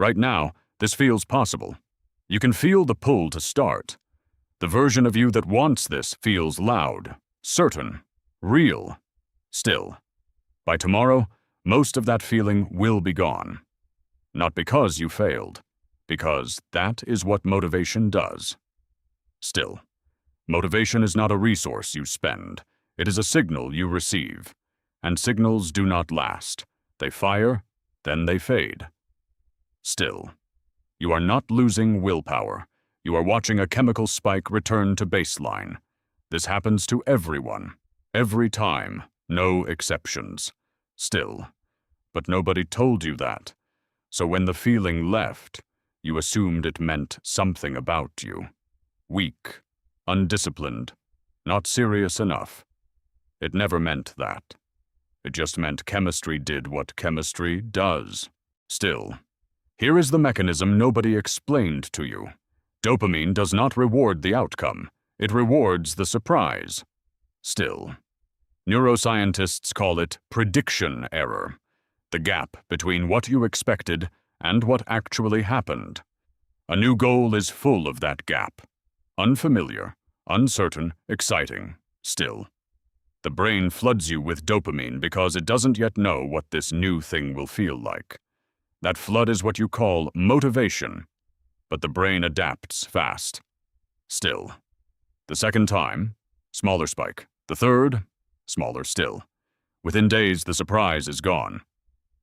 Right now, this feels possible. You can feel the pull to start. The version of you that wants this feels loud, certain, real. Still, by tomorrow, most of that feeling will be gone. Not because you failed, because that is what motivation does. Still, motivation is not a resource you spend. It is a signal you receive. And signals do not last. They fire, then they fade. Still, you are not losing willpower. You are watching a chemical spike return to baseline. This happens to everyone, every time, no exceptions. Still, but nobody told you that. So when the feeling left, you assumed it meant something about you. Weak, undisciplined, not serious enough. It never meant that. It just meant chemistry did what chemistry does. Still, here is the mechanism nobody explained to you. Dopamine does not reward the outcome. It rewards the surprise. Still, neuroscientists call it prediction error, the gap between what you expected and what actually happened. A new goal is full of that gap. Unfamiliar, uncertain, exciting, still. The brain floods you with dopamine because it doesn't yet know what this new thing will feel like. That flood is what you call motivation, but the brain adapts fast. Still. The second time, smaller spike. The third, smaller still. Within days, the surprise is gone,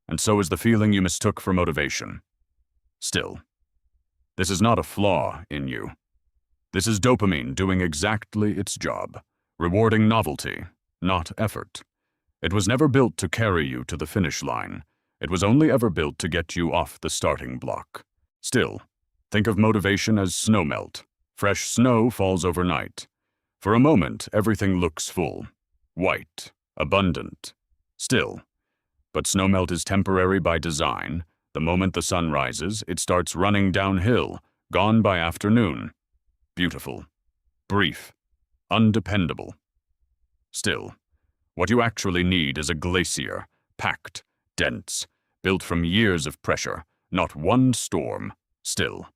and so is the feeling you mistook for motivation. Still. This is not a flaw in you. This is dopamine doing exactly its job, rewarding novelty, not effort. It was never built to carry you to the finish line. It was only ever built to get you off the starting block. Still, think of motivation as snowmelt. Fresh snow falls overnight. For a moment, everything looks full, white, abundant. Still, but snowmelt is temporary by design. The moment the sun rises, it starts running downhill, gone by afternoon. Beautiful, brief, undependable. Still, what you actually need is a glacier, packed, dense, built from years of pressure, not one storm. Still,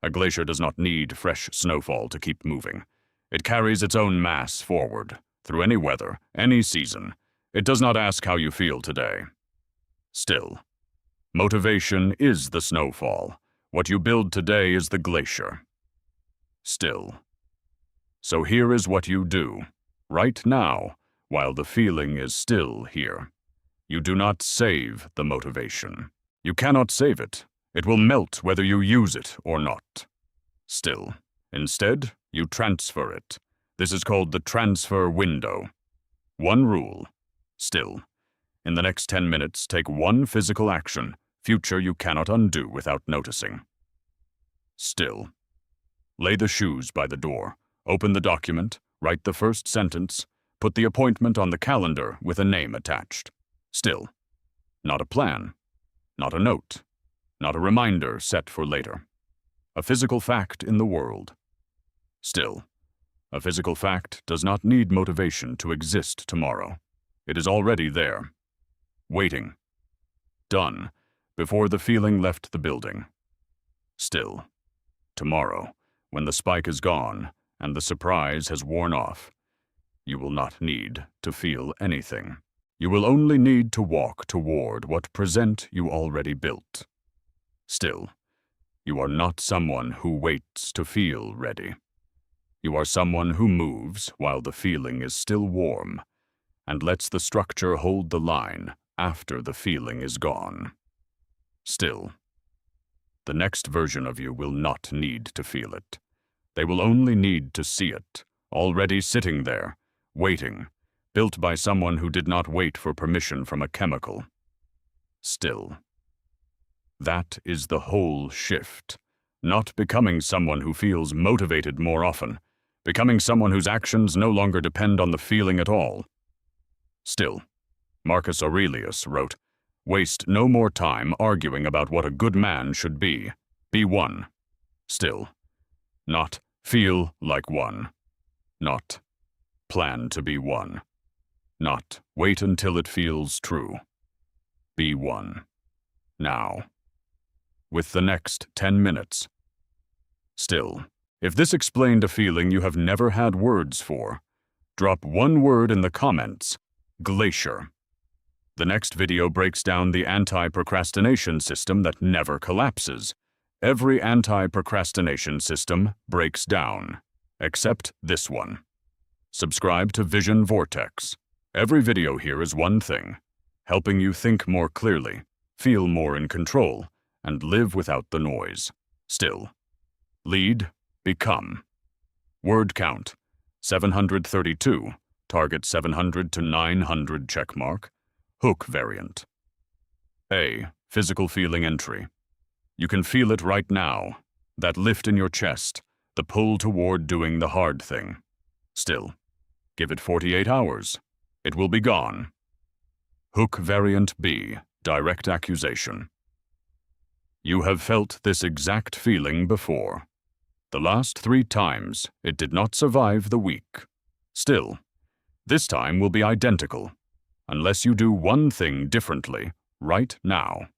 a glacier does not need fresh snowfall to keep moving. It carries its own mass forward, through any weather, any season. It does not ask how you feel today. Still, motivation is the snowfall. What you build today is the glacier. Still. So here is what you do, right now, while the feeling is still here. You do not save the motivation. You cannot save it. It will melt whether you use it or not. Still. Instead, you transfer it. This is called the transfer window. One rule. Still. In the next 10 minutes, take one physical action, future you cannot undo without noticing. Still. Lay the shoes by the door. Open the document, write the first sentence, put the appointment on the calendar with a name attached. Still. Not a plan. Not a note. Not a reminder set for later. A physical fact in the world. Still. A physical fact does not need motivation to exist tomorrow. It is already there. Waiting. Done. Before the feeling left the building. Still. Tomorrow, when the spike is gone and the surprise has worn off, you will not need to feel anything. You will only need to walk toward what present you already built. Still, you are not someone who waits to feel ready. You are someone who moves while the feeling is still warm and lets the structure hold the line after the feeling is gone. Still, the next version of you will not need to feel it. They will only need to see it, already sitting there, waiting, built by someone who did not wait for permission from a chemical. Still. That is the whole shift. Not becoming someone who feels motivated more often, becoming someone whose actions no longer depend on the feeling at all. Still, Marcus Aurelius wrote, "Waste no more time arguing about what a good man should be. Be one." Still. Not feel like one. Not plan to be one. Not wait until it feels true. Be one. Now. with the next 10 minutes. Still, if this explained a feeling you have never had words for, drop one word in the comments: glacier. The next video breaks down the anti-procrastination system that never collapses. Every anti-procrastination system breaks down, except this one. Subscribe to Vision Vortex. Every video here is one thing: helping you think more clearly, feel more in control, and live without the noise. Still. Lead, become. Word count: 732, target 700 to 900 checkmark. Hook variant. A. Physical feeling entry. You can feel it right now, that lift in your chest, the pull toward doing the hard thing. Still, give it 48 hours. It will be gone. Hook variant B. Direct accusation. You have felt this exact feeling before. The last 3 times, it did not survive the week. Still, this time will be identical, unless you do one thing differently right now.